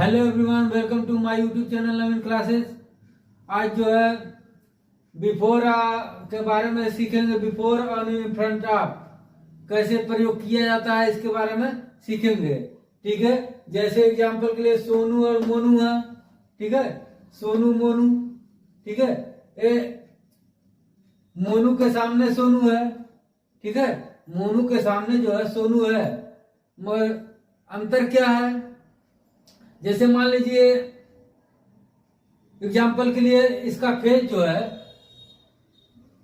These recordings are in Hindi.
Hello everyone, welcome to my YouTube channel Naveen classes. आज जो है बिफोर के बारे में सीखेंगे। बिफोर और इन फ्रंट ऑफ कैसे प्रयोग किया जाता है इसके बारे में सीखेंगे। ठीक है, जैसे एग्जांपल के लिए सोनू और मोनू है। ठीक है, सोनू मोनू। ठीक है, मोनू के सामने सोनू है। ठीक है, मोनू के सामने जो है सोनू है, मगर अंतर क्या है? जैसे मान लीजिए एग्जाम्पल के लिए इसका फेस जो है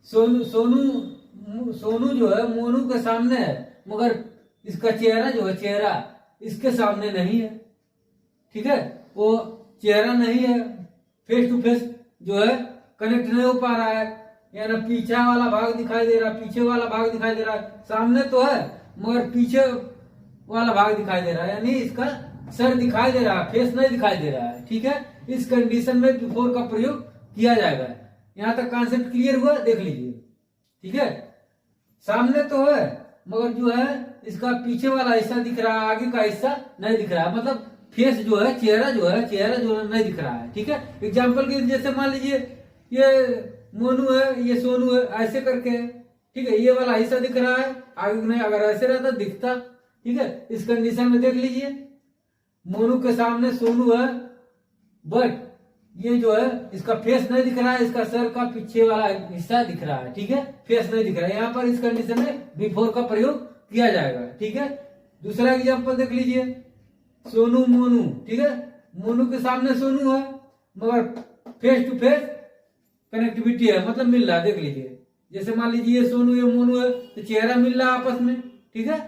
सोनू सोनू सोनू जो है मोनू के सामने है, मगर इसका चेहरा जो है चेहरा इसके सामने नहीं है। ठीक है, वो चेहरा नहीं है, फेस टू फेस जो है कनेक्ट नहीं हो पा रहा है, यानी पीछे वाला भाग दिखाई दे रहा है, पीछे वाला भाग दिखाई दे रहा है। सामने तो है मगर पीछे वाला भाग दिखाई दे रहा है, यानी इसका सर दिखाई दे रहा है, फेस नहीं दिखाई दे रहा है। ठीक है, इस कंडीशन में बिफोर का प्रयोग किया जाएगा। यहां तक कॉन्सेप्ट क्लियर हुआ? देख लीजिए। ठीक है, सामने तो है मगर जो है इसका पीछे वाला हिस्सा दिख रहा है, आगे का हिस्सा नहीं दिख रहा है, मतलब फेस जो है चेहरा जो है नहीं दिख रहा है। ठीक है, एग्जाम्पल के जैसे मान लीजिए ये मोनू है, ये सोनू है, ऐसे करके। ठीक है, ये वाला हिस्सा दिख रहा है, आगे नहीं, अगर ऐसे रहता दिखता। ठीक है, इस कंडीशन में देख लीजिए मोनू के सामने सोनू है, बट ये जो है इसका फेस नहीं दिख रहा है, इसका सर का पीछे वाला हिस्सा दिख रहा है। ठीक है, फेस नहीं दिख रहा है। यहाँ पर इस कंडीशन में बिफोर का प्रयोग किया जाएगा। ठीक है, दूसरा एग्जांपल देख लीजिए, सोनू मोनू। ठीक है, मोनू के सामने सोनू है मगर फेस टू फेस कनेक्टिविटी है, मतलब मिल रहा है। देख लीजिए, जैसे मान लीजिए ये सोनू ये मोनू है तो चेहरा मिल रहा है आपस में। ठीक है,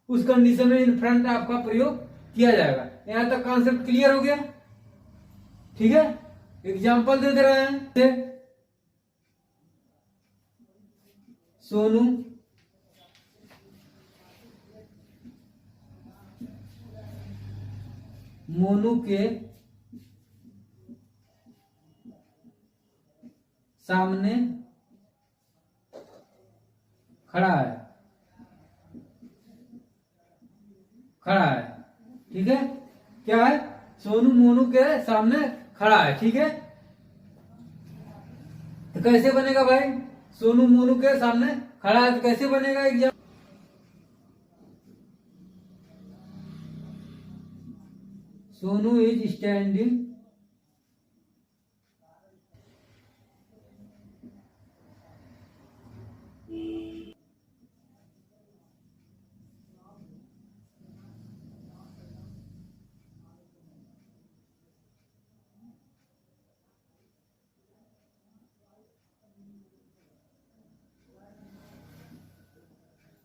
उस कंडीशन में इन फ्रंट ऑफ का प्रयोग किया जाएगा। यहां तक कॉन्सेप्ट क्लियर हो गया? ठीक है, एग्जांपल दे दे रहे हैं। सोनू मोनू के सामने खड़ा है। ठीक है, क्या है? सोनू मोनू के सामने खड़ा है। ठीक है, तो कैसे बनेगा भाई? सोनू मोनू के सामने खड़ा है तो कैसे बनेगा? एग्जाम सोनू इज स्टैंडिंग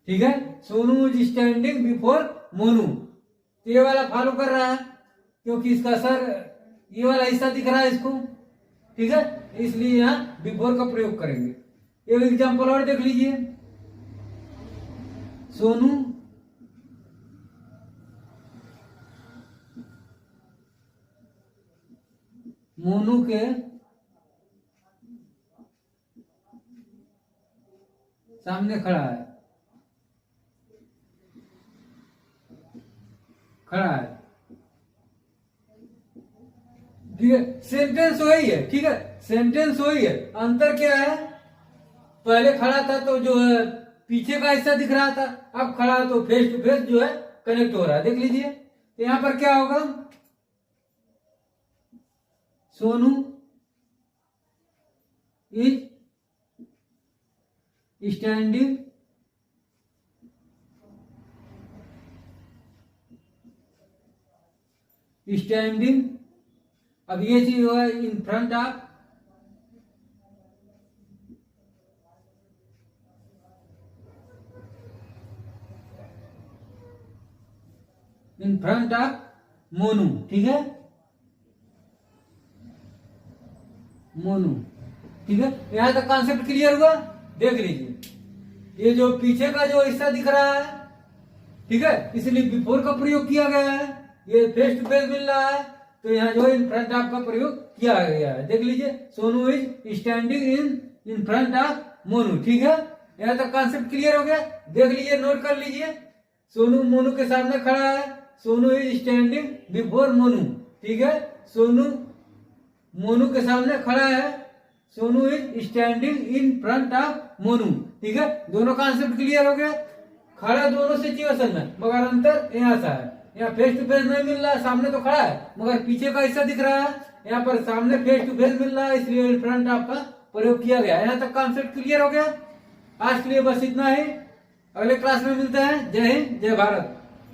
ठीक है, Sonu is standing before Monu. तो ये वाला फॉलो कर रहा है क्योंकि इसका सर ये वाला हिस्सा दिख रहा है इसको। ठीक है, इसलिए यहाँ बिफोर का प्रयोग करेंगे। एक एग्जांपल और देख लीजिए, सोनू मोनू के सामने खड़ा है। ठीक है, सेंटेंस वही है। ठीक है, सेंटेंस वही है, अंतर क्या है? पहले खड़ा था तो जो है पीछे का हिस्सा दिख रहा था, अब खड़ा है तो फेस टू फेस जो है कनेक्ट हो रहा है। देख लीजिए, तो यहां पर क्या होगा? सोनू इज स्टैंडिंग अब ये चीज जो है इन फ्रंट ऑफ मोनू। ठीक है, मोनू। ठीक है, यहां तक कॉन्सेप्ट क्लियर हुआ? देख लीजिए, ये जो पीछे का जो हिस्सा दिख रहा है, ठीक है, इसलिए बिफोर का प्रयोग किया गया है। ये फेस टू फेस मिल रहा है तो यहाँ जो इन फ्रंट ऑफ का प्रयोग किया गया है। देख लीजिए, Sonu is standing in front of Monu. ठीक है, यहाँ तक कॉन्सेप्ट क्लियर हो गया? देख लीजिए, नोट कर लीजिए, सोनू मोनू के सामने खड़ा है, Sonu is standing before Monu. ठीक है। सोनू मोनू के सामने खड़ा है, Sonu is standing in front of Monu, ठीक है। दोनों कॉन्सेप्ट क्लियर हो गया। खड़ा दोनों सिचुएशन में, मगर अंतर यहाँ सा है, यहाँ फेस टू फेस नहीं मिल रहा है, सामने तो खड़ा है मगर पीछे का हिस्सा दिख रहा है, यहाँ पर सामने फेस टू फेस मिल रहा है, इसलिए इन फ्रंट ऑफ का प्रयोग किया गया। यहाँ तक कॉन्सेप्ट क्लियर हो गया। आज के लिए बस इतना ही, अगले क्लास में मिलते हैं। जय हिंद, जय भारत।